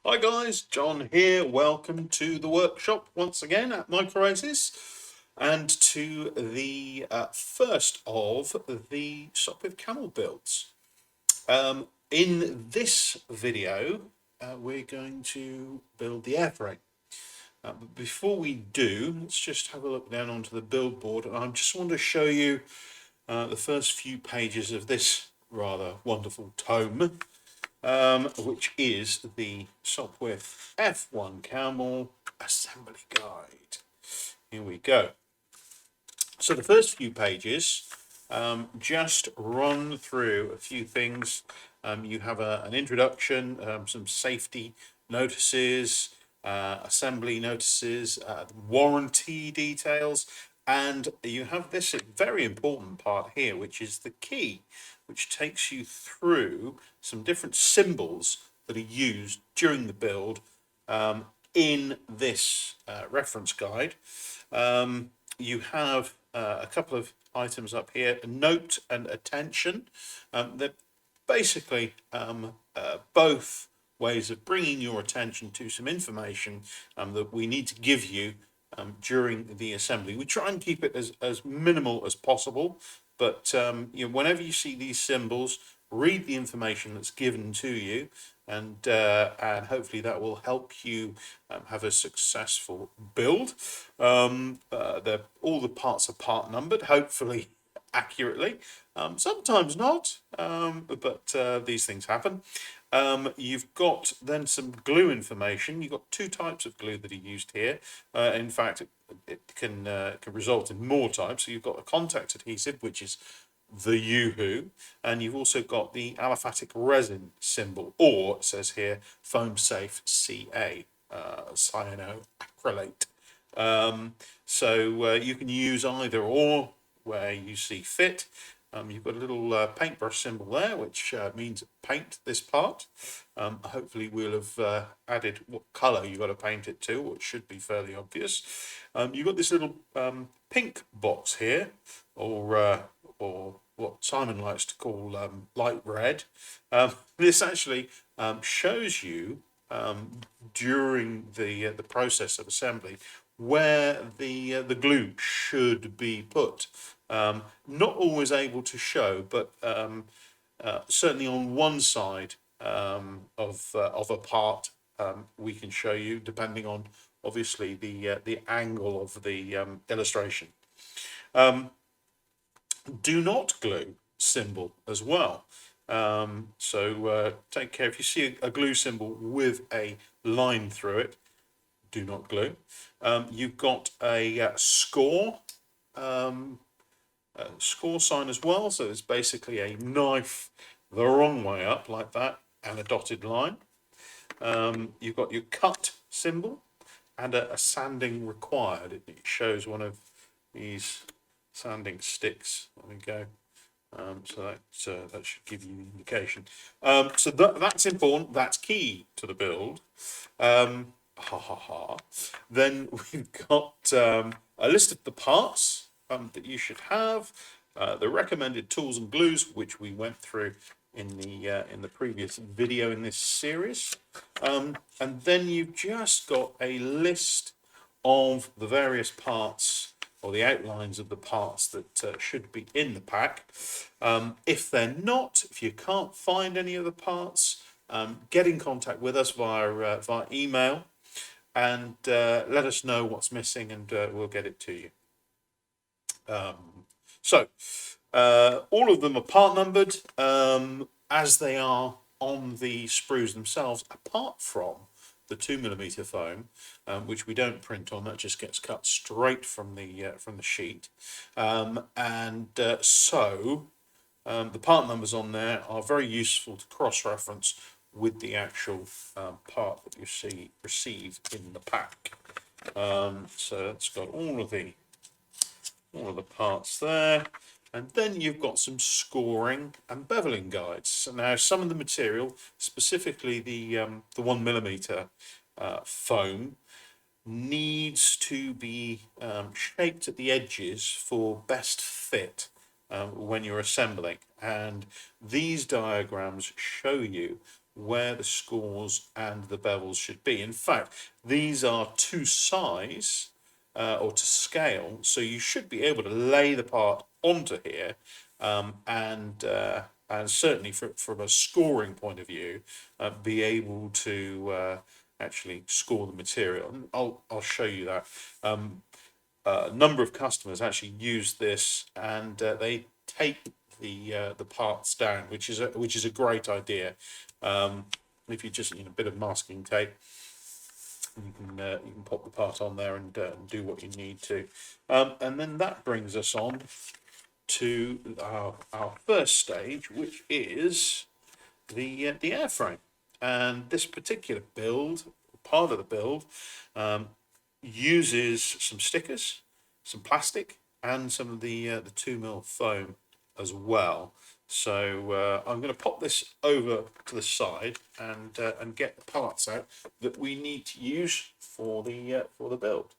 Hi guys, John here. Welcome to the workshop once again at Microaces and to the first of the Sopwith Camel builds. In this video, we're going to build the airframe. But before we do, let's just have a look down onto the build board, and I just want to show you the first few pages of this rather wonderful tome. Which is the Sopwith F1 Camel Assembly Guide. Here we go. So the first few pages just run through a few things. You have an introduction, some safety notices, assembly notices, warranty details, and you have this very important part here, which is the key, which takes you through some different symbols that are used during the build in this reference guide. You have a couple of items up here, note and attention. They're basically both ways of bringing your attention to some information that we need to give you during the assembly. We try and keep it as minimal as possible, but whenever you see these symbols, read the information that's given to you, and hopefully that will help you have a successful build. All the parts are part numbered, hopefully accurately. Sometimes not, but these things happen. You've got then some glue information. You've got two types of glue that are used here. In fact, it can result in more types. So you've got a contact adhesive, which is the Yoo-hoo, and you've also got the aliphatic resin symbol, or it says here foam safe Ca, cyanoacrylate. So you can use either or where you see fit. You've got a little paintbrush symbol there, which means paint this part. Hopefully we'll have added what colour you've got to paint it to, which should be fairly obvious. You've got this little pink box here, or what Simon likes to call light red. This actually shows you during the process of assembly where the glue should be put. Not always able to show, but certainly on one side of a part we can show you, depending on obviously the angle of the illustration. Do not glue symbol as well. So take care. If you see a glue symbol with a line through it, do not glue. You've got a score sign as well. So it's basically a knife the wrong way up like that and a dotted line. You've got your cut symbol and a sanding required. It shows one of these sanding sticks. There we go. So that should give you the indication. So that's important. That's key to the build. Then we've got a list of the parts that you should have, the recommended tools and glues, which we went through in the previous video in this series, and then you've just got a list of the various parts, or the outlines of the parts that should be in the pack. If they're not, if you can't find any of the parts, get in contact with us via email and let us know what's missing, and we'll get it to you. So all of them are part numbered as they are on the sprues themselves, apart from the 2mm foam, which we don't print on. That just gets cut straight from the sheet, so the part numbers on there are very useful to cross-reference with the actual part that you receive in the pack. So it's got all of the parts there. And then you've got some scoring and beveling guides. So now some of the material, specifically the 1mm foam, needs to be shaped at the edges for best fit when you're assembling. And these diagrams show you where the scores and the bevels should be. In fact, these are to size or to scale, so you should be able to lay the part onto here, and certainly from a scoring point of view, be able to actually score the material. And I'll show you that. A number of customers actually use this, and they tape the parts down, which is a great idea. If you just need a bit of masking tape, you can pop the part on there and do what you need to, and then that brings us on to our first stage, which is the airframe. And this particular build, part of the build, uses some stickers, some plastic, and some of the 2mm foam as well. So I'm going to pop this over to the side and get the parts out that we need to use for the build.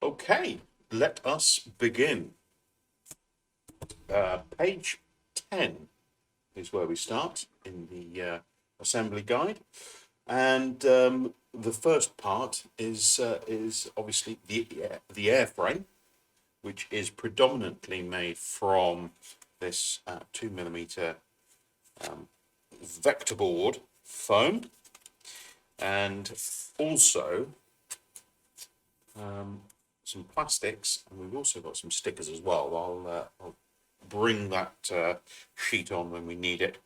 Okay, let us begin. Page 10 is where we start in the assembly guide, and the first part is obviously the airframe, which is predominantly made from this 2mm vector board foam, and also some plastics, and we've also got some stickers as well. I'll bring that sheet on when we need it.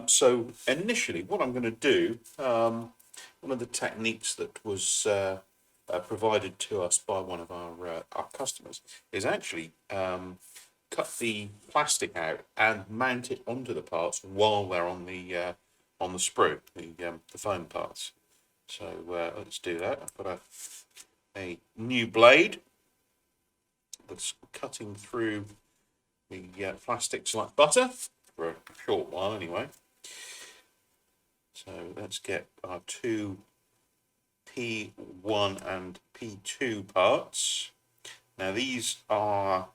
So initially, what I'm going to do, one of the techniques that was provided to us by one of our customers is actually cut the plastic out and mount it onto the parts while they're on the sprue, the foam parts. So let's do that. I've got a new blade that's cutting through the plastics like butter for a short while anyway. So let's get our two P1 and P2 parts. Now these are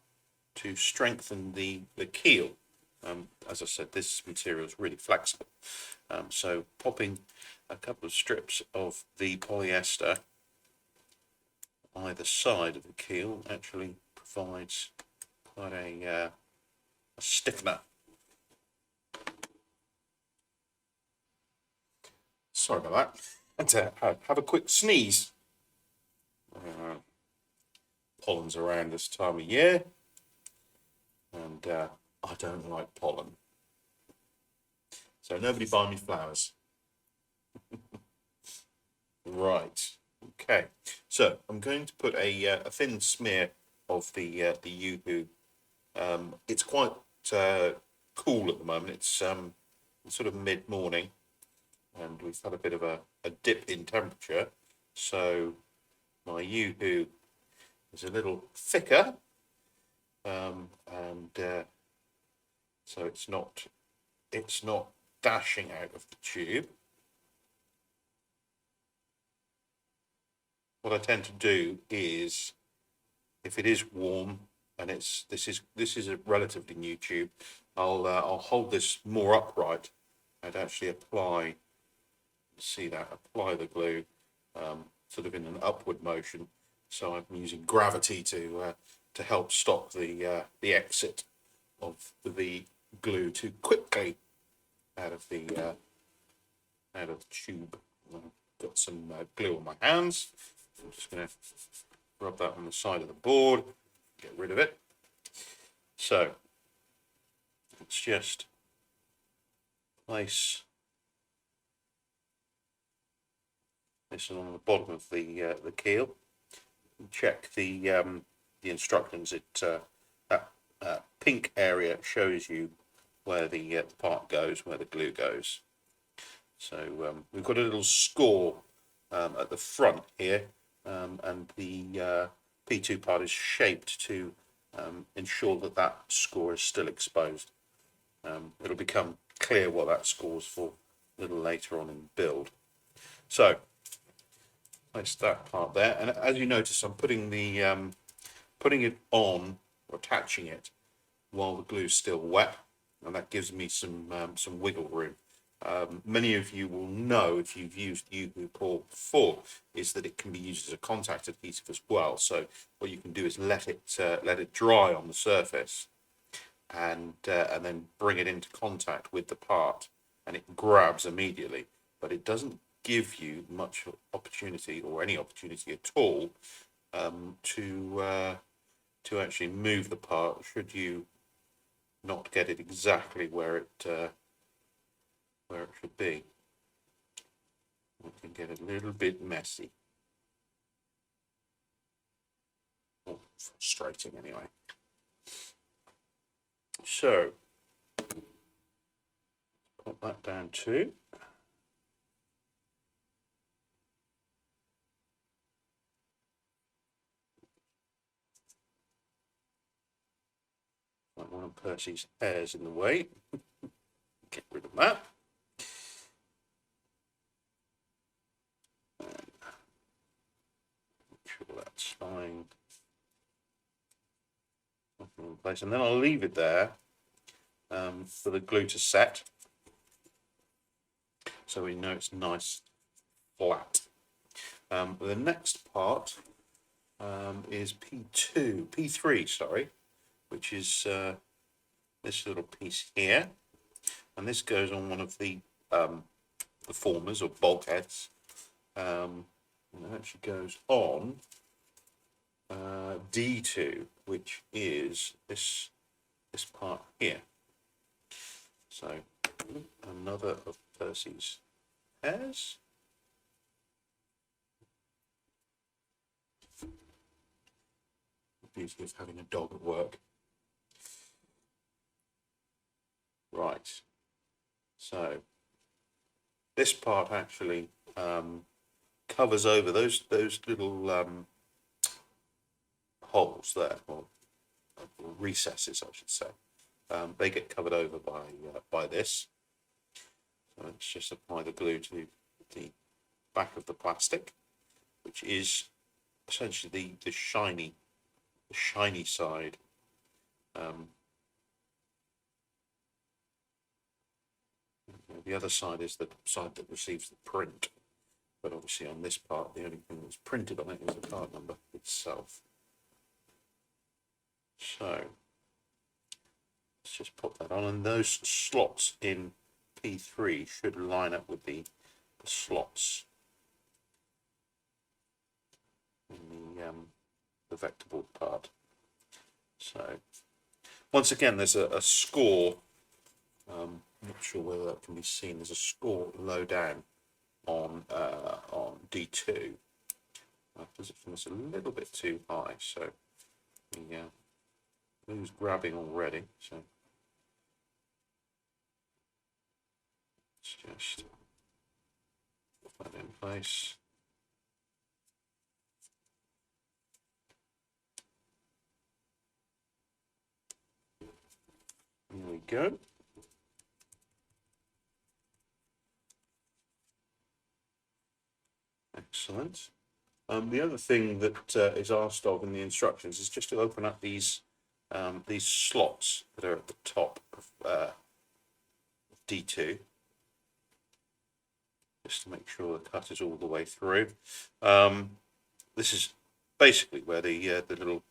to strengthen the keel. As I said, this material is really flexible. So popping a couple of strips of the polyester either side of the keel actually provides quite a stiffener. Sorry about that. And to have a quick sneeze. Pollen's around this time of year, and I don't like pollen. So nobody buy me flowers. Right. Okay. So I'm going to put a thin smear of the Yoo-hoo. It's quite cool at the moment. It's sort of mid-morning, and we've had a bit of a dip in temperature, so my Yoo-hoo is a little thicker, and so it's not dashing out of the tube. What I tend to do is, if it is warm and this is a relatively new tube, I'll hold this more upright and actually apply the glue sort of in an upward motion. So I'm using gravity to help stop the exit of the glue too quickly out of the tube. I've got some glue on my hands. I'm just going to rub that on the side of the board, get rid of it. So let's just place this on the bottom of the keel. Check the instructions. That pink area shows you where the part goes, where the glue goes. So we've got a little score at the front here, and the P2 part is shaped to ensure that score is still exposed. It'll become clear what that score's for a little later on in the build. So place that part there, and as you notice, I'm putting it on, or attaching it, while the glue's still wet. and that gives me some wiggle room. Many of you will know, if you've used U-Glue before, is that it can be used as a contact adhesive as well. So what you can do is let it dry on the surface, and then bring it into contact with the part, and it grabs immediately. But it doesn't give you much opportunity, or any opportunity at all, to actually move the part should you not get it exactly where it should be. It can get a little bit messy. Or frustrating anyway. So put that down too. Like one of Percy's hairs in the way. Get rid of that. Make sure that's fine. In place, and then I'll leave it there for the glue to set, so we know it's nice flat. The next part is P3, sorry, which is this little piece here, and this goes on one of the formers or bulkheads, and it actually goes on D2, which is this part here. So another of Percy's hairs. The beauty of having a dog at work. Right. So this part actually covers over those little holes there, or recesses, I should say. They get covered over by this. So let's just apply the glue to the back of the plastic, which is essentially the shiny side. The other side is the side that receives the print, but obviously on this part, the only thing that's printed on it is the part number itself. So let's just put that on, and those slots in P3 should line up with the slots in the vector board part. So once again, there's a score. I'm not sure whether that can be seen. There's a score low down on D2. My position is a little bit too high, so the glue's grabbing already. So let's just put that in place. There we go. Excellent. The other thing that is asked of in the instructions is just to open up these slots that are at the top of D2, just to make sure the cut is all the way through. This is basically where the little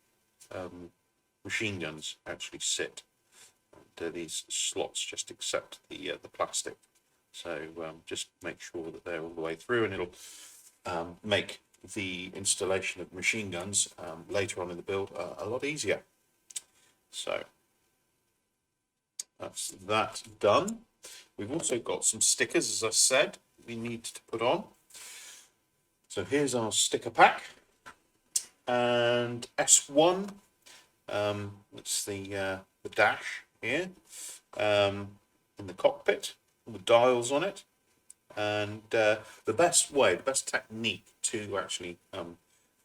machine guns actually sit. And, these slots just accept the plastic, so just make sure that they're all the way through, and it'll make the installation of machine guns later on in the build a lot easier. So that's that done. We've also got some stickers, as I said, we need to put on. So here's our sticker pack, and S1, it's the dash here in the cockpit, all the dials on it. And the best technique to actually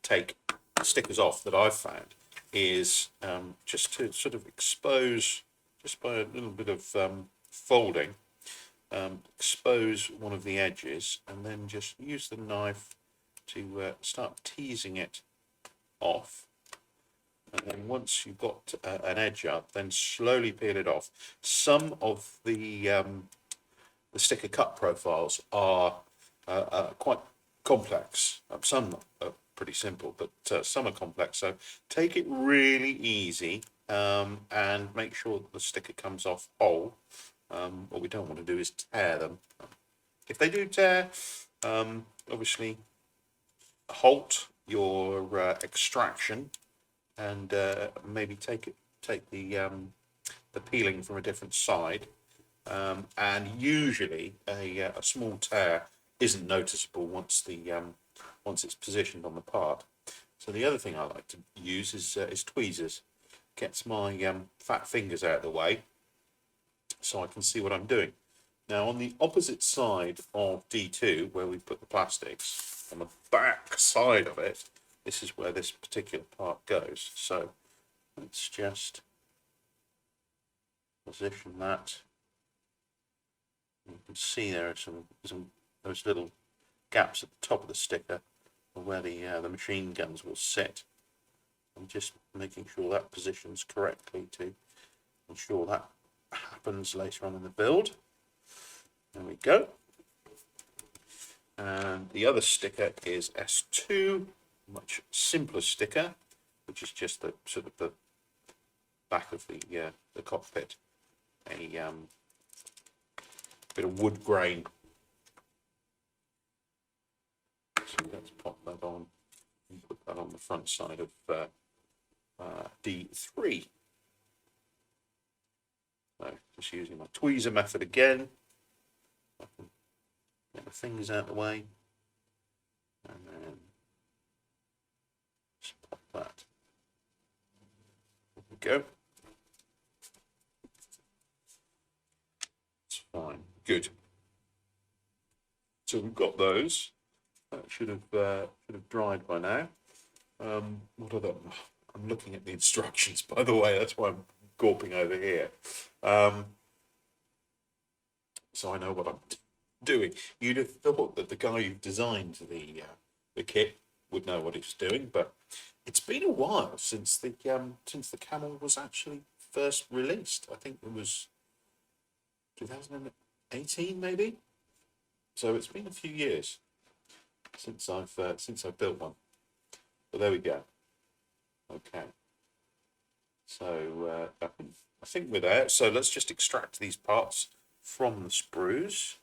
take stickers off that I've found is just to sort of expose, just by a little bit of folding, expose one of the edges, and then just use the knife to start teasing it off. And then once you've got an edge up, then slowly peel it off. Some of the sticker cut profiles are quite complex. Some are pretty simple, but some are complex. So take it really easy and make sure that the sticker comes off whole. What we don't want to do is tear them. If they do tear, obviously halt your extraction and maybe take the peeling from a different side. And usually a small tear isn't noticeable once it's positioned on the part. So the other thing I like to use is tweezers. Gets my fat fingers out of the way so I can see what I'm doing. Now on the opposite side of D2, where we put the plastics, on the back side of it, this is where this particular part goes. So let's just position that. You can see there are some those little gaps at the top of the sticker where the machine guns will sit. I'm just making sure that positions correctly to ensure that happens later on in the build. There we go. And the other sticker is S2, much simpler sticker, which is just the sort of the back of the cockpit. A bit of wood grain. So let's pop that on and put that on the front side of D3. So just using my tweezer method again. I can get the fingers out of the way and then just pop that. There we go. It's fine. Good. So we've got those. That should have dried by now. What are the? I'm looking at the instructions, by the way. That's why I'm gawping over here. So I know what I'm doing. You'd have thought that the guy who designed the kit would know what he's doing, but it's been a while since the Camel was actually first released. I think it was 2018, maybe. So it's been a few years since I've built one. But there we go. Okay. So I think we're there. So let's just extract these parts from the sprues.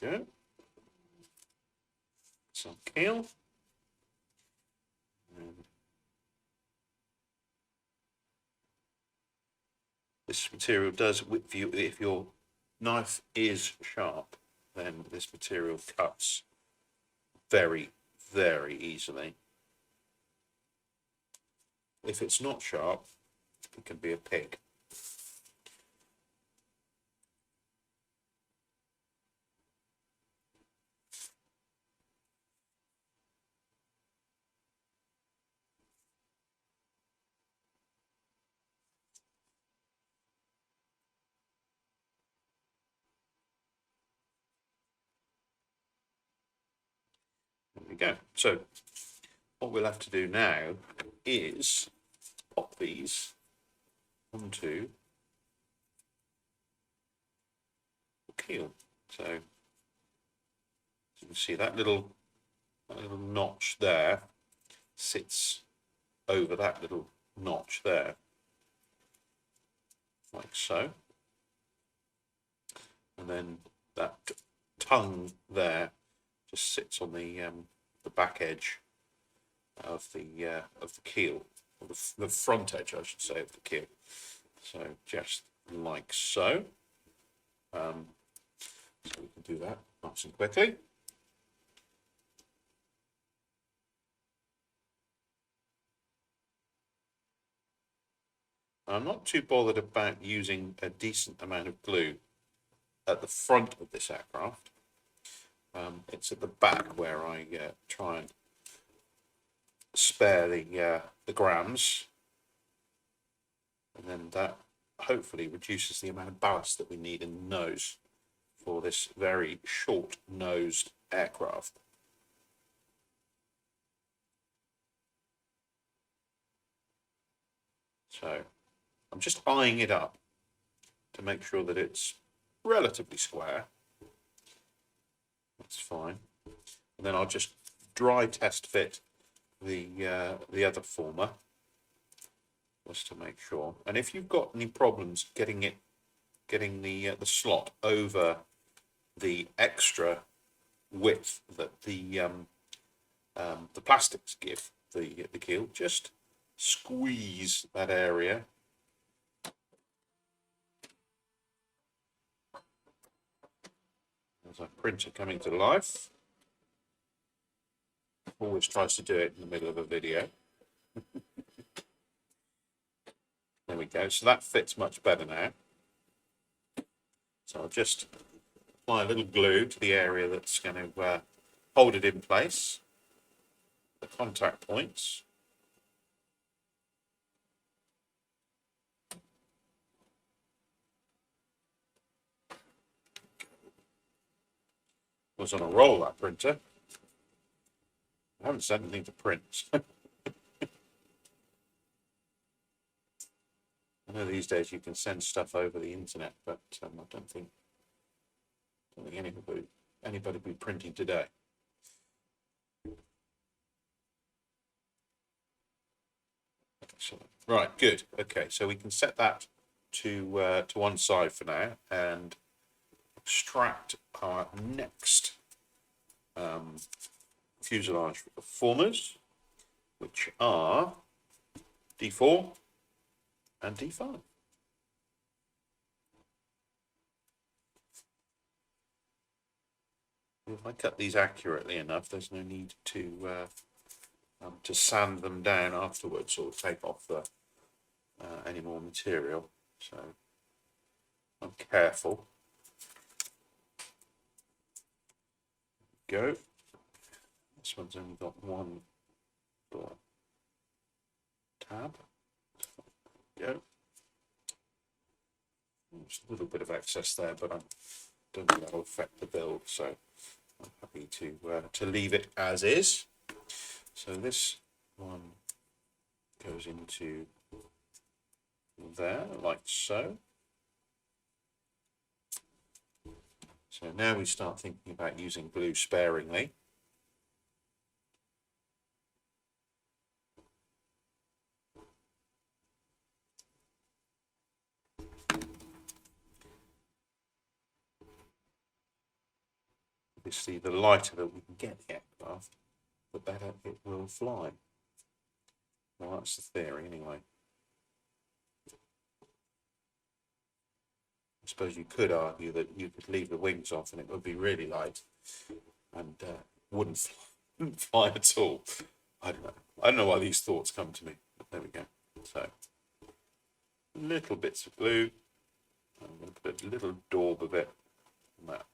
Go. Some keel. This material does, if your knife is sharp, then this material cuts very, very easily. If it's not sharp, it can be a pig. There we go. So what we'll have to do now is pop these onto the keel. So you can see that little notch there sits over that little notch there, like so. And then that tongue there just sits on the back edge of the keel, or the front edge, I should say, of the keel. So just like so. So we can do that nice and quickly. I'm not too bothered about using a decent amount of glue at the front of this aircraft. It's at the back where I try and spare the grams, and then that hopefully reduces the amount of ballast that we need in the nose for this very short-nosed aircraft. So I'm just eyeing it up to make sure that it's relatively square. That's fine. And then I'll just dry test fit the other former just to make sure. And if you've got any problems getting the slot over the extra width that the plastics give the keel, just squeeze that area. There's our printer coming to life. Always tries to do it in the middle of a video. There we go. So that fits much better now. So I'll just apply a little glue to the area that's going to hold it in place, the contact points. Was on a roll, that printer. I haven't sent anything to print. I know these days you can send stuff over the internet, but I don't think anybody be printing today. Excellent. Right, good. Okay, so we can set that to one side for now and extract our next fuselage formers, which are D4 and D5. If I cut these accurately enough, there's no need to sand them down afterwards or take off any more material. So I'm careful. Go. This one's only got one tab. Go. There's a little bit of excess there, but I don't think that'll affect the build, so I'm happy to leave it as is. So this one goes into there, like so. So now we start thinking about using glue sparingly. Obviously, the lighter that we can get the aircraft, the better it will fly. Well, that's the theory anyway. I suppose you could argue that you could leave the wings off and it would be really light and wouldn't fly at all. I don't know. I don't know why these thoughts come to me. But there we go. So, little bits of glue. I'm going to put a little daub of it on that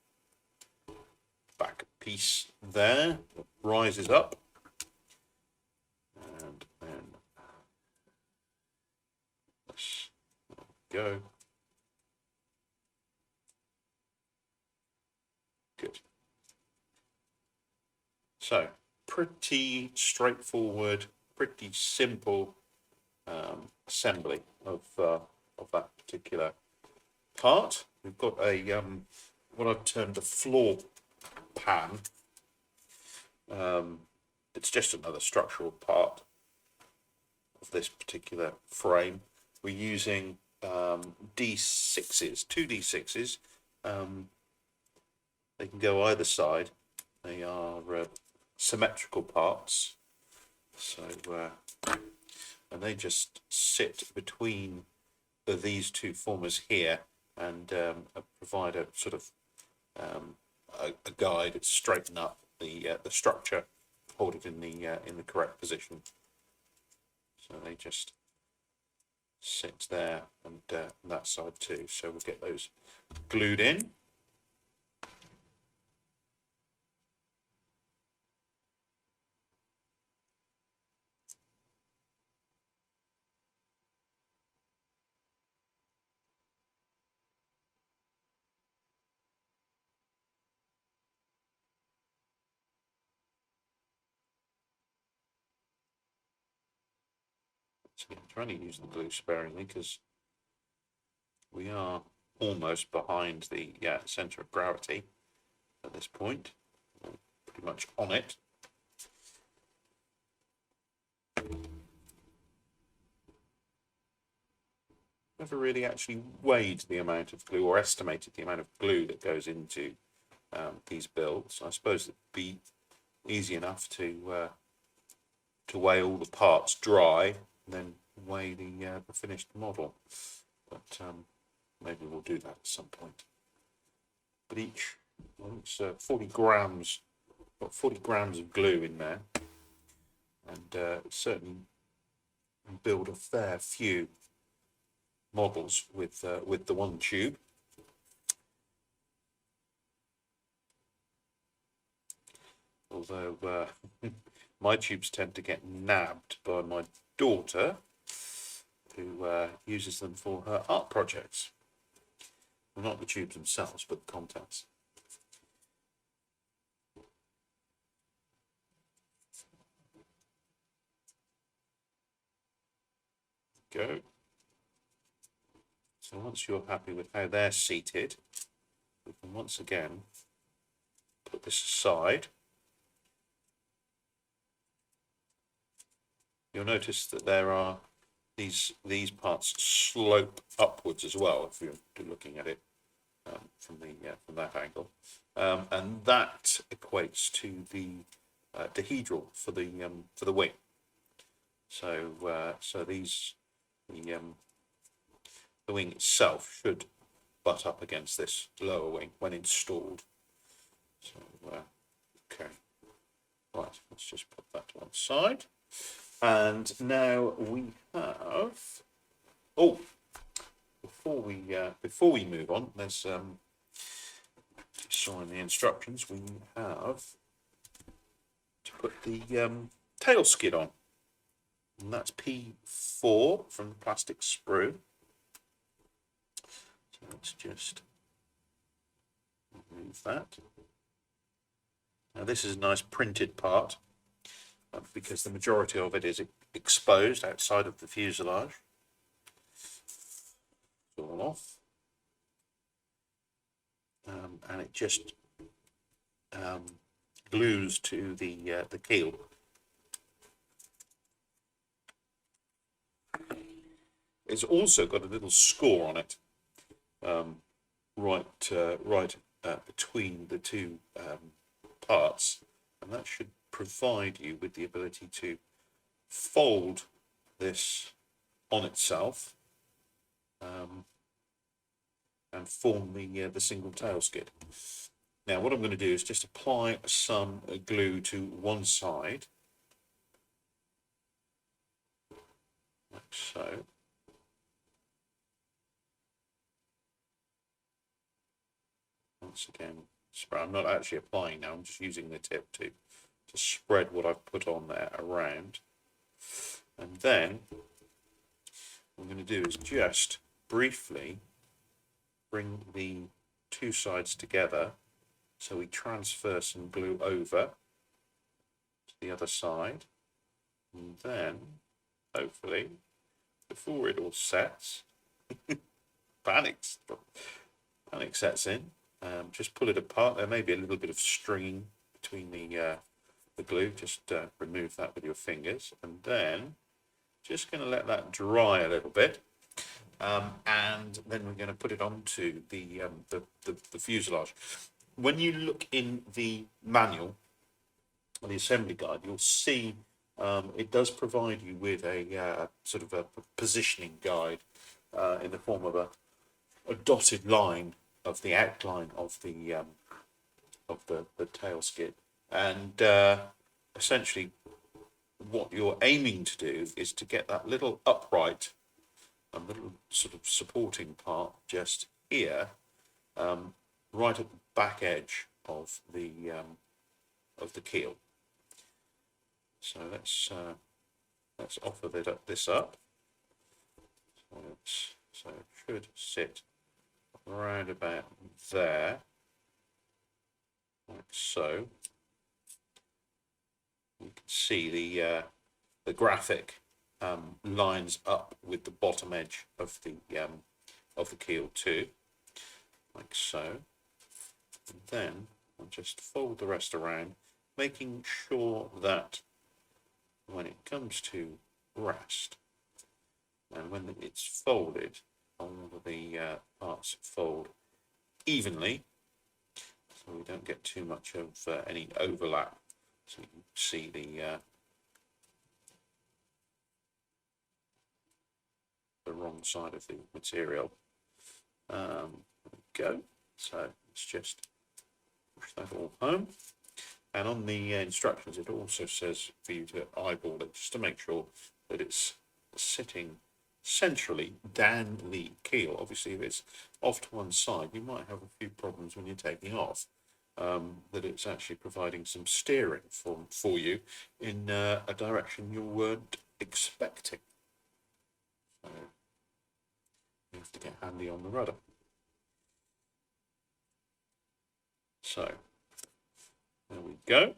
back piece there that rises up. And then let's go. Good. So pretty straightforward, pretty simple assembly of that particular part. We've got a what I've termed a floor pan. It's just another structural part of this particular frame. We're using D6s, two D6s. They can go either side. They are symmetrical parts. So, and they just sit between these two formers here and provide a sort of a guide to straighten up the structure, hold it in the correct position. So they just sit there and that side too. So we'll get those glued in. So I'm trying to use the glue sparingly because we are almost behind the centre of gravity at this point. We're pretty much on it. Never really actually weighed the amount of glue or estimated the amount of glue that goes into these builds. I suppose it'd be easy enough to weigh all the parts dry and then weigh the finished model, but maybe we'll do that at some point. But each, I think it's 40 grams, got 40 grams of glue in there, and certainly build a fair few models with the one tube. Although my tubes tend to get nabbed by my daughter, who uses them for her art projects. Well, not the tubes themselves, but the contents. Go. So once you're happy with how they're seated, we can once again put this aside. You'll notice that there are these parts slope upwards as well if you're looking at it from that angle, and that equates to the dihedral for the wing. So the wing itself should butt up against this lower wing when installed. So okay, right. Let's just put that to one side. And now we have, before we move on, there's saw in the instructions we have to put the tail skid on, and that's P4 from the plastic sprue. So let's just remove that. Now this is a nice printed part, because the majority of it is exposed outside of the fuselage. It's all off, and it just glues to the keel. It's also got a little score on it, right between the two parts, and that should provide you with the ability to fold this on itself and form the single tail skid. Now what I'm going to do is just apply some glue to one side, like so. Once again, I'm not actually applying now, I'm just using the tip to spread what I've put on there around. And then what I'm going to do is just briefly bring the two sides together so we transfer some glue over to the other side, and then hopefully before it all sets panic sets in, just pull it apart. There may be a little bit of stringing between the glue. Just remove that with your fingers, and then just going to let that dry a little bit, and then we're going to put it onto the fuselage. When you look in the manual, the assembly guide, you'll see it does provide you with a sort of a positioning guide in the form of a dotted line of the outline of the tail skid, and essentially what you're aiming to do is to get that little upright, a little sort of supporting part just here, right at the back edge of the keel. So let's offer this up. So it should sit around about there, like so. You can see the graphic lines up with the bottom edge of the keel too, like so. And then I'll just fold the rest around, making sure that when it comes to rest and when it's folded, all of the parts fold evenly, so we don't get too much of any overlap. So you can see the wrong side of the material. There we go. So let's just push that all home. And on the instructions, it also says for you to eyeball it just to make sure that it's sitting centrally down the keel. Obviously, if it's off to one side, you might have a few problems when you're taking off. That it's actually providing some steering for you in a direction you weren't expecting. So you have to get handy on the rudder. So there we go.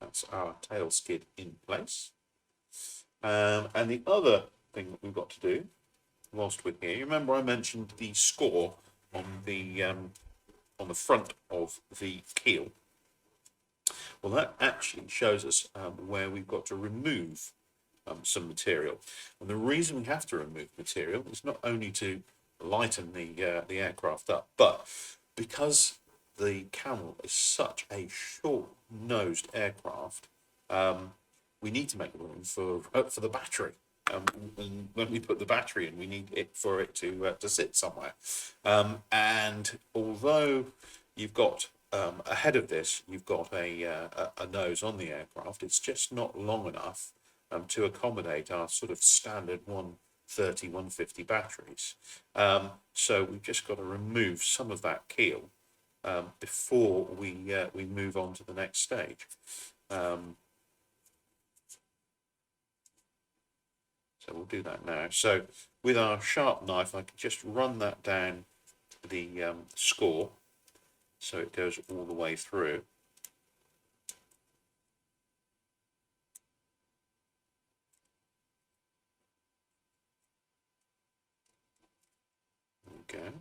That's our tail skid in place. And the other thing that we've got to do whilst we're here, you remember I mentioned the score on the front of the keel. Well, that actually shows us where we've got to remove some material. And the reason we have to remove material is not only to lighten the aircraft up, but because the Camel is such a short-nosed aircraft, we need to make room for the battery. And when we put the battery in, we need it for it to sit somewhere. And although you've got ahead of this, you've got a nose on the aircraft, it's just not long enough to accommodate our sort of standard 130, 150 batteries. So we've just got to remove some of that keel before we move on to the next stage. So we'll do that now. So with our sharp knife, I can just run that down the score so it goes all the way through. There we go.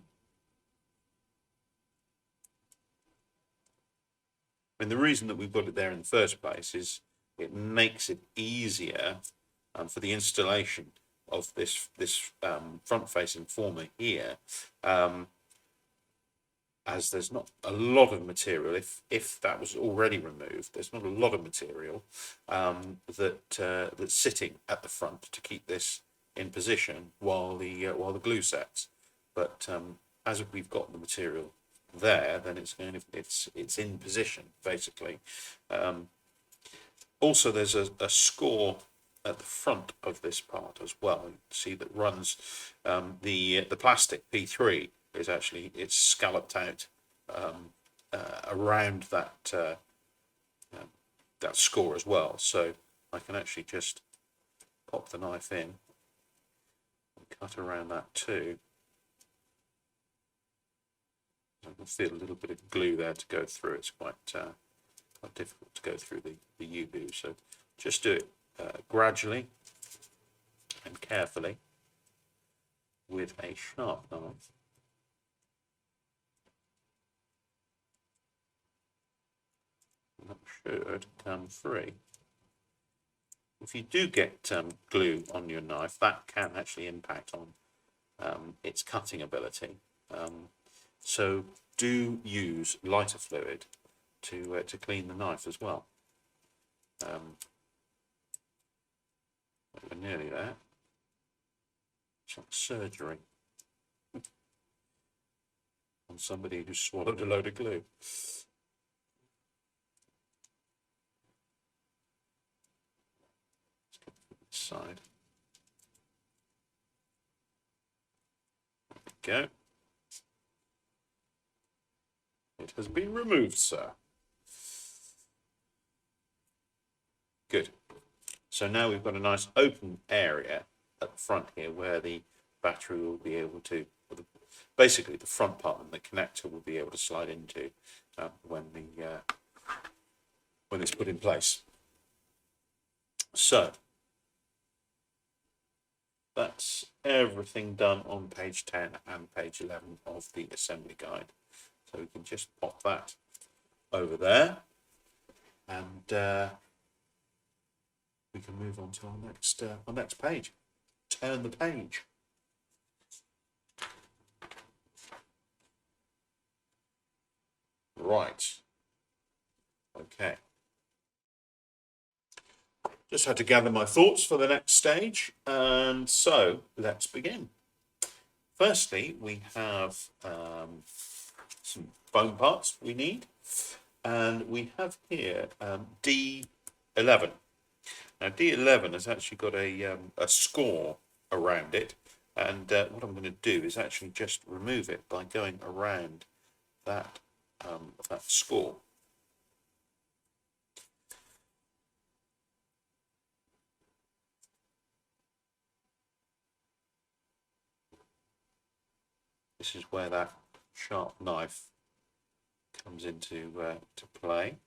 And the reason that we've got it there in the first place is it makes it easier for the installation of this front-facing former here, as there's not a lot of material. If that was already removed, there's not a lot of material that's sitting at the front to keep this in position while the glue sets. But as we've got the material there, then it's in position basically. Also, there's a score at the front of this part as well. You can see that runs the plastic P3 is actually, it's scalloped out around that that score as well. So I can actually just pop the knife in and cut around that too. I can feel a little bit of glue there to go through. It's quite difficult to go through the U-glue. So just do it gradually and carefully with a sharp knife. And that should come free. If you do get glue on your knife, that can actually impact on its cutting ability. So do use lighter fluid to clean the knife as well. We're nearly there. It's like surgery on somebody who swallowed a load of glue. Let's go to this side. There we go. It has been removed, sir. Good. So now we've got a nice open area at the front here where the battery will be able to, basically the front part and the connector will be able to slide into when it's put in place. So that's everything done on page 10 and page 11 of the assembly guide. So we can just pop that over there, and we can move on to our next page. Turn the page. Right. Okay. Just had to gather my thoughts for the next stage, and so let's begin. Firstly, we have some foam parts we need, and we have here D11. Now D11 has actually got a score around it, and what I'm going to do is actually just remove it by going around that score. This is where that sharp knife comes into to play.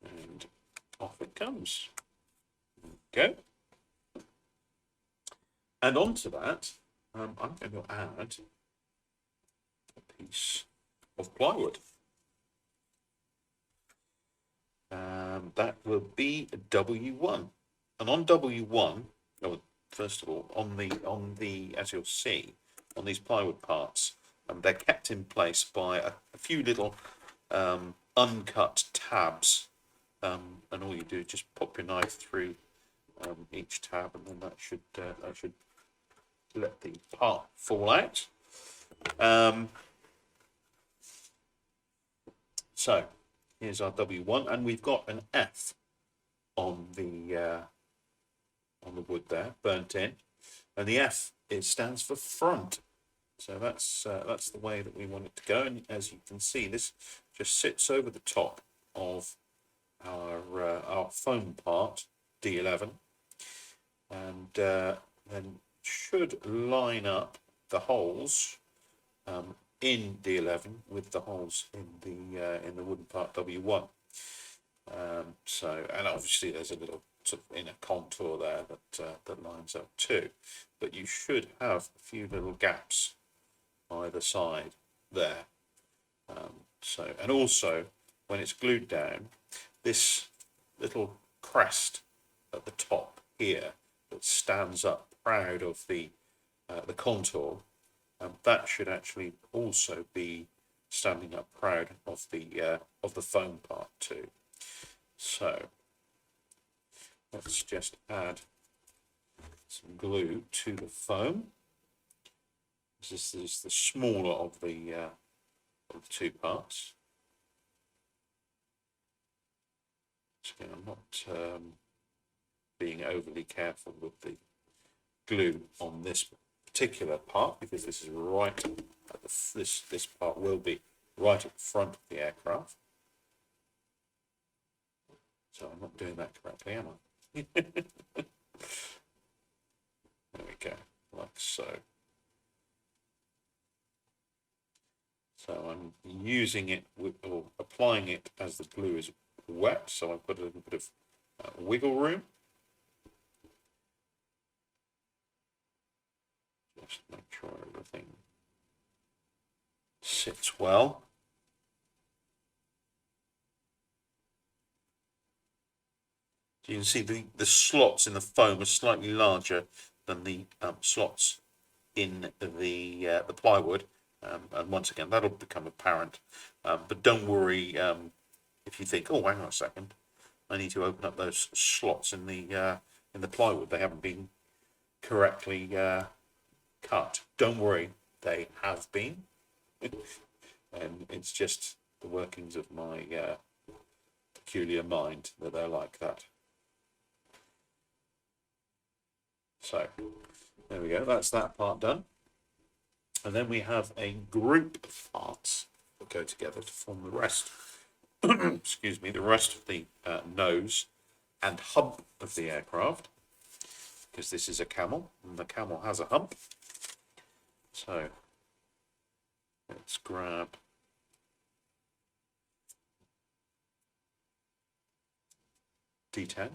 And off it comes. Go. And onto that, I'm going to add a piece of plywood. That will be W1, and on W1, first of all, on the as you'll see on these plywood parts, they're kept in place by a few little uncut tabs, and all you do is just pop your knife through each tab, and then that should let the part fall out. So here's our W1, and we've got an F on the wood there, burnt in, and the F stands for front. So that's the way that we want it to go. And as you can see, this just sits over the top of our foam part D11, and then should line up the holes in D11 with the holes in the wooden part W1. And obviously there's a little sort of inner contour there that lines up too, but you should have a few little gaps either side there. And also when it's glued down, this little crest at the top here that stands up proud of the contour, that should actually also be standing up proud of the foam part too. So let's just add some glue to the foam. This is the smaller of the two parts. So again, I'm not being overly careful with the glue on this particular part, because this is right at this part will be right at the front of the aircraft. So I'm not doing that correctly, am I? There we go, like so. So I'm using it or applying it as the glue is wet, so I've got a little bit of wiggle room. Just make sure everything sits well. So you can see the slots in the foam are slightly larger than the slots in the plywood, and once again that'll become apparent. But don't worry if you think, oh, hang on a second, I need to open up those slots in the plywood. They haven't been correctly cut. Don't worry, they have been, and it's just the workings of my peculiar mind that they're like that. So there we go, that's that part done. And then we have a group of parts that go together to form the rest excuse me, the rest of the nose and hump of the aircraft, because this is a camel and the camel has a hump. So Let's grab D10,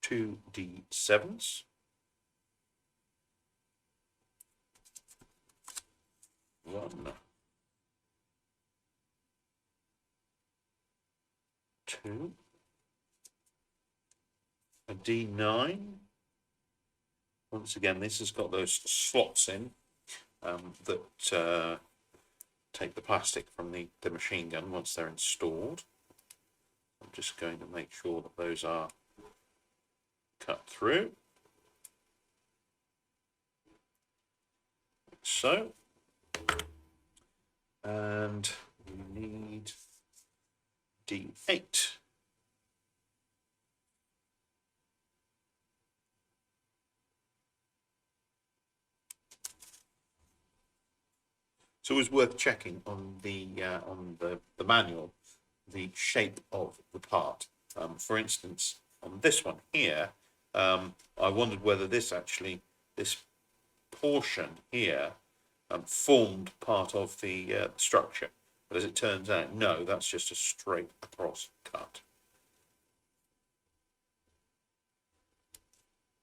2 D7s, 1, 2, a D9. Once again, this has got those slots in that take the plastic from the machine gun once they're installed. I'm just going to make sure that those are cut through. So, and we need D8. It's always worth checking on the manual the shape of the part. For instance, on this one here, I wondered whether this portion here formed part of the structure, but as it turns out, no, that's just a straight across cut.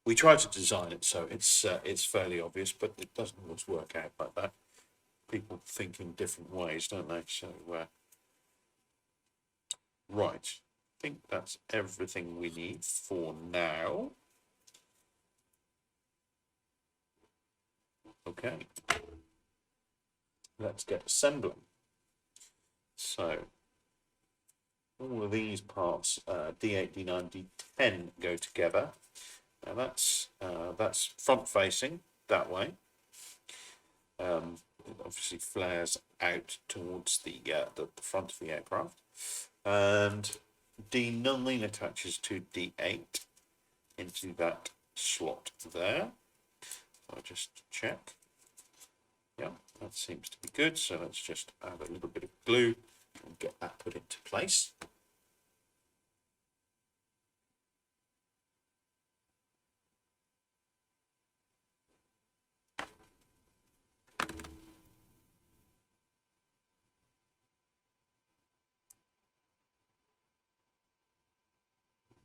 We try to design it so it's fairly obvious, but it doesn't always work out like that. People think in different ways, don't they? So, right, I think that's everything we need for now. Okay, let's get assembling. So, all of these parts, D8, D9, D10 go together. Now that's front facing that way. It obviously flares out towards the front of the aircraft, and D9 attaches to D8 into that slot there. So I'll just check. Yeah, that seems to be good. So let's just add a little bit of glue and get that put into place.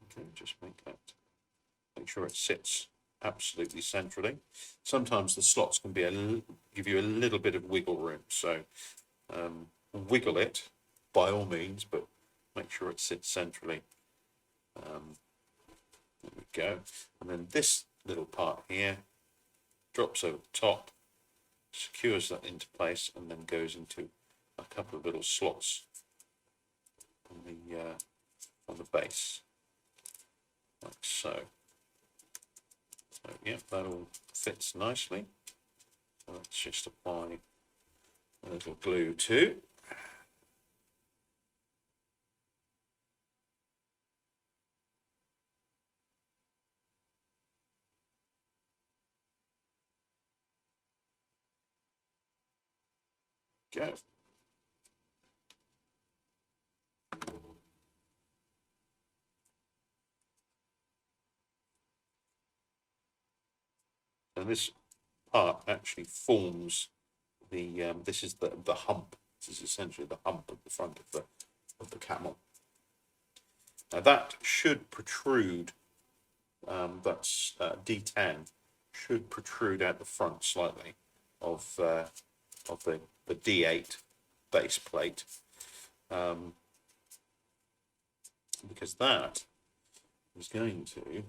Okay, just make sure it sits absolutely centrally. Sometimes the slots can be give you a little bit of wiggle room, so wiggle it by all means, but make sure it sits centrally. There we go. And then this little part here drops over the top, secures that into place, and then goes into a couple of little slots on the base, like so. So yeah, that all fits nicely. So let's just apply a little glue too. Go. And this part actually forms this is the hump. This is essentially the hump at the front of the camel. Now that should protrude. That's D10 should protrude out the front slightly of the D8 base plate, because that is going to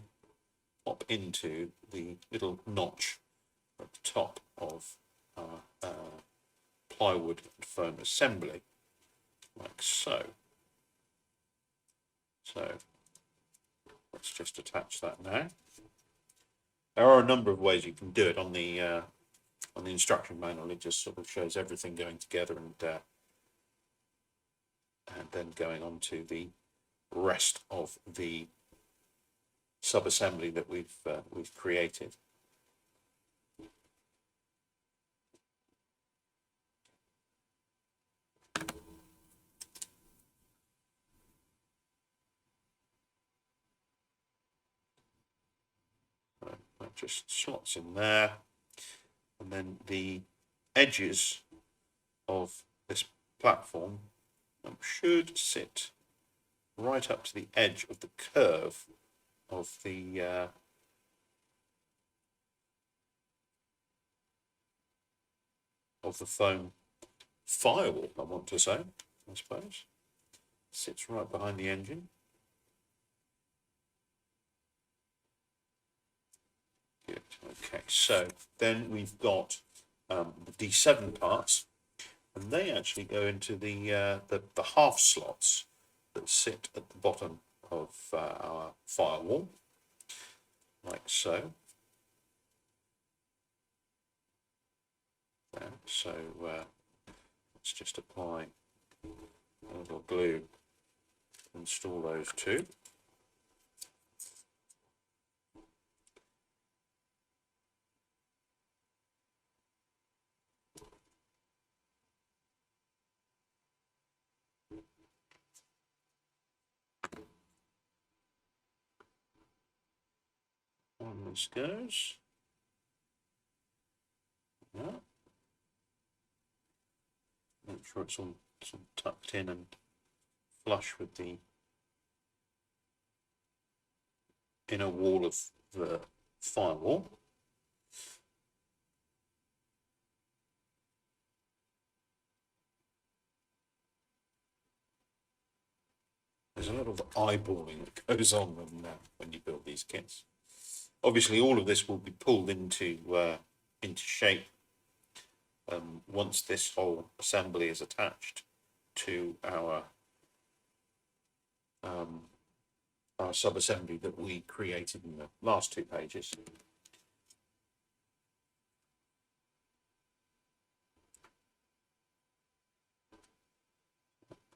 pop into the little notch at the top of our plywood and foam assembly, like so. So let's just attach that now. There are a number of ways you can do it on the instruction manual. It just sort of shows everything going together and then going on to the rest of the sub-assembly that we've created. That just slots in there, and and then the edges of this platform should sit right up to the edge of the curve of the foam firewall, I want to say, I suppose. Sits right behind the engine. Good. Okay, so then we've got the D7 parts, and they actually go into the half slots that sit at the bottom of our firewall, like so. There. So let's just apply a little glue to install those two. On this goes. Yeah. Make sure it's all tucked in and flush with the inner wall of the firewall. There's a lot of eyeballing that goes on when you build these kits. Obviously, all of this will be pulled into shape once this whole assembly is attached to our sub-assembly that we created in the last 2 pages.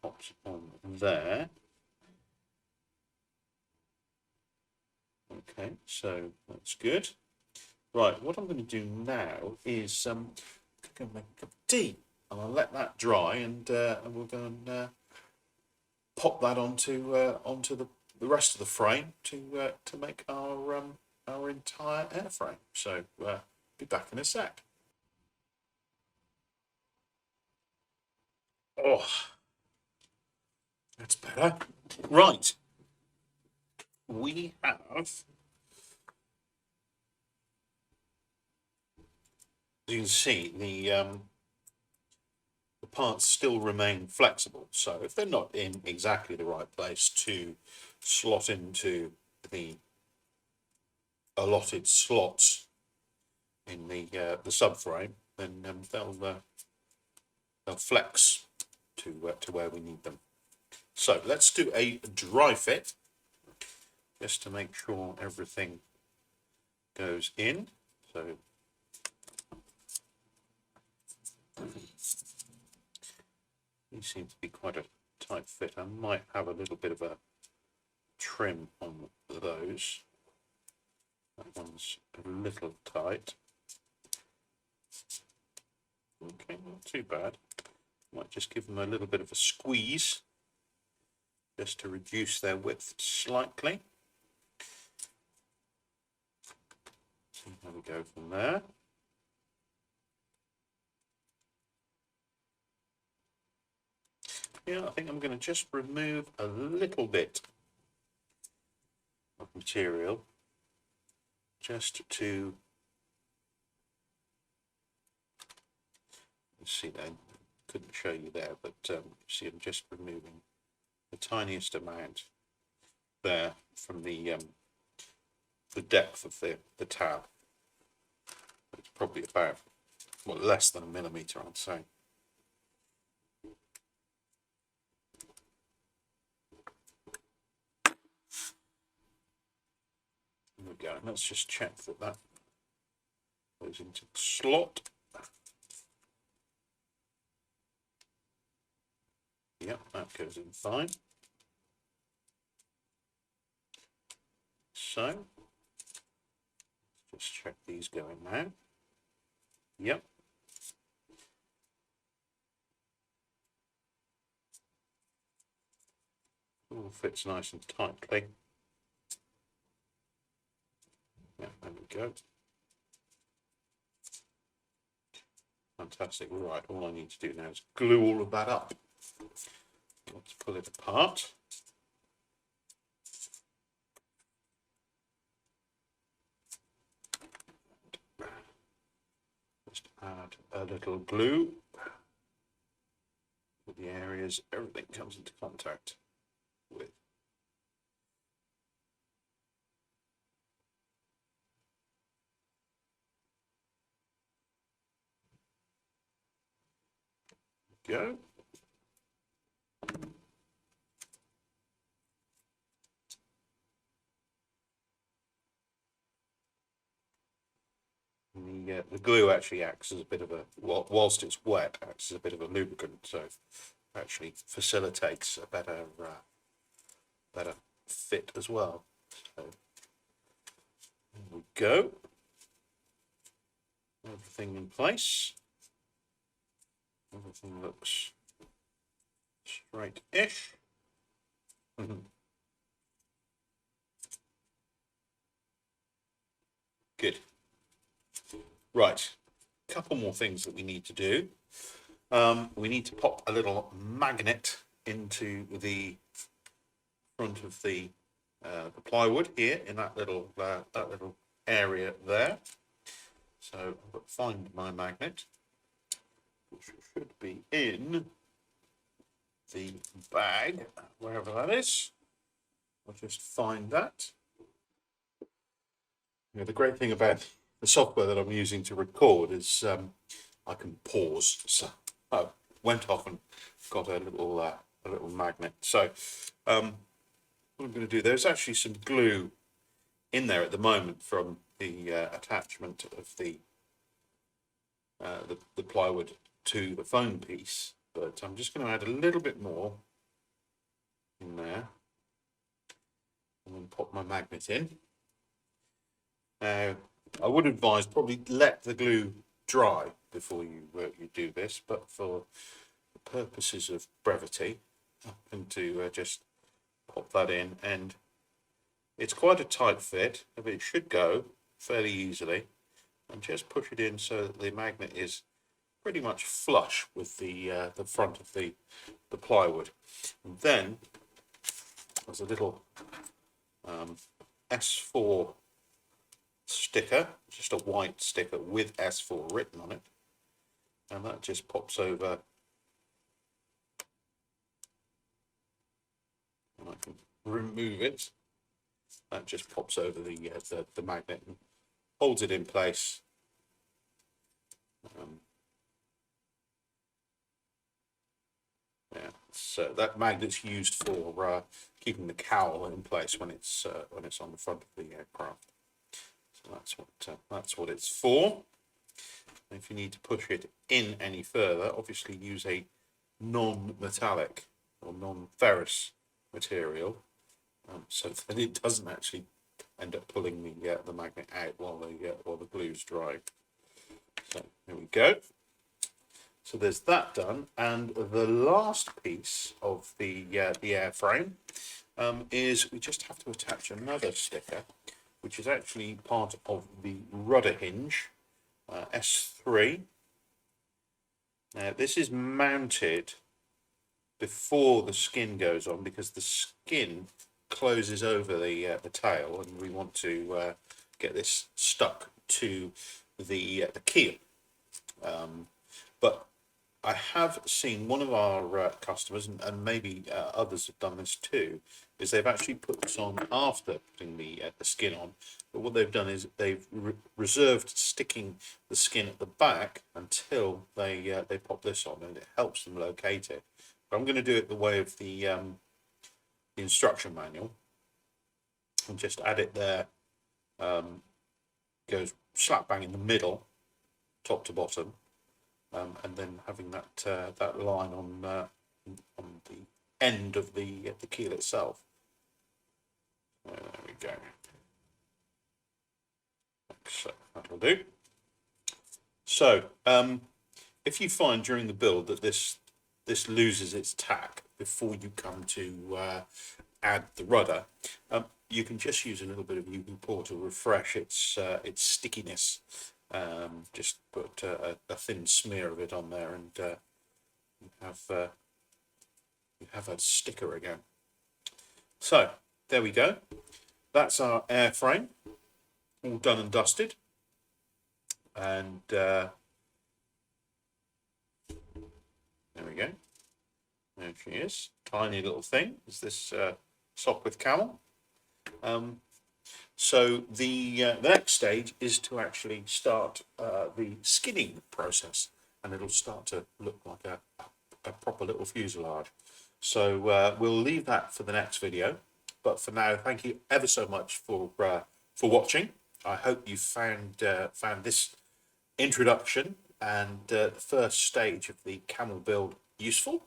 Pops on there. Okay, so that's good. Right, what I'm going to do now is I'm going to make a cup of tea, and I'll let that dry, and we'll go and pop that onto the rest of the frame to make our entire airframe. So be back in a sec. Oh, that's better. Right, we have. As you can see, the parts still remain flexible. So if they're not in exactly the right place to slot into the allotted slots in the subframe, then they'll flex to where we need them. So let's do a dry fit, just to make sure everything goes in. So these seem to be quite a tight fit. I might have a little bit of a trim on those. That one's a little tight. Okay, not too bad. Might just give them a little bit of a squeeze, just to reduce their width slightly. See how we go from there. Yeah, I think I'm going to just remove a little bit of material, just to see. I couldn't show you there, but see, I'm just removing the tiniest amount there from the depth of the tab. It's probably about, well, less than a millimetre, I'd say. There we go. Let's just check that that goes into the slot. Yep, that goes in fine. So, just check these going now. Yep. All fits nice and tightly. Yeah, there we go. Fantastic. Right, all I need to do now is glue all of that up. Let's pull it apart. Just add a little glue with the areas everything comes into contact with. Go. The glue actually acts as a bit of a, whilst it's wet, acts as a bit of a lubricant, so actually facilitates a better fit as well. So there we go. Everything in place. Everything looks straight-ish. Good. Right, a couple more things that we need to do. We need to pop a little magnet into the front of the plywood here in that little area there. So I've got to find my magnet, which should be in the bag, wherever that is. I'll just find that. The great thing about the software that I'm using to record is I can pause. So I went off and got a little magnet. So what I'm going to do, there's actually some glue in there at the moment from the attachment of the plywood to the foam piece, but I'm just going to add a little bit more in there and then pop my magnet in. Now, I would advise probably let the glue dry before you do this, but for the purposes of brevity, I'm going to just pop that in, and it's quite a tight fit, but it should go fairly easily, and just push it in so that the magnet is pretty much flush with the front of the plywood. And then there's a little S4 sticker, just a white sticker with S4 written on it, and that just pops over, and I can remove it. That just pops over the magnet and holds it in place. Yeah, so that magnet's used for keeping the cowl in place when it's on the front of the aircraft. So that's what it's for. And if you need to push it in any further, obviously use a non-metallic or non-ferrous material, so that it doesn't actually end up pulling the magnet out while the glue's dry. So here we go. So there's that done, and the last piece of the airframe is we just have to attach another sticker, which is actually part of the rudder hinge, S3. Now this is mounted before the skin goes on, because the skin closes over the tail, and we want to get this stuck to the keel. But I have seen one of our customers, and maybe others have done this too, is they've actually put this on after putting the skin on. But what they've done is they've reserved sticking the skin at the back until they pop this on, and it helps them locate it. But I'm going to do it the way of the instruction manual, and just add it there. Goes slap bang in the middle, top to bottom. And then having that line on the end of the keel itself. There we go. So that'll do. So if you find during the build that this loses its tack before you come to add the rudder, you can just use a little bit of UV pour to refresh its stickiness. Just put a thin smear of it on there, and you have a sticker again. So there we go. That's our airframe, all done and dusted. And there we go. There she is. Tiny little thing. Is this Sopwith Camel? So the next stage is to actually start the skinning process, and it'll start to look like a proper little fuselage. So we'll leave that for the next video. But for now, thank you ever so much for watching. I hope you found this introduction and the first stage of the camel build useful.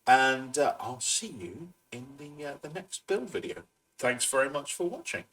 And I'll see you in the next build video. Thanks very much for watching.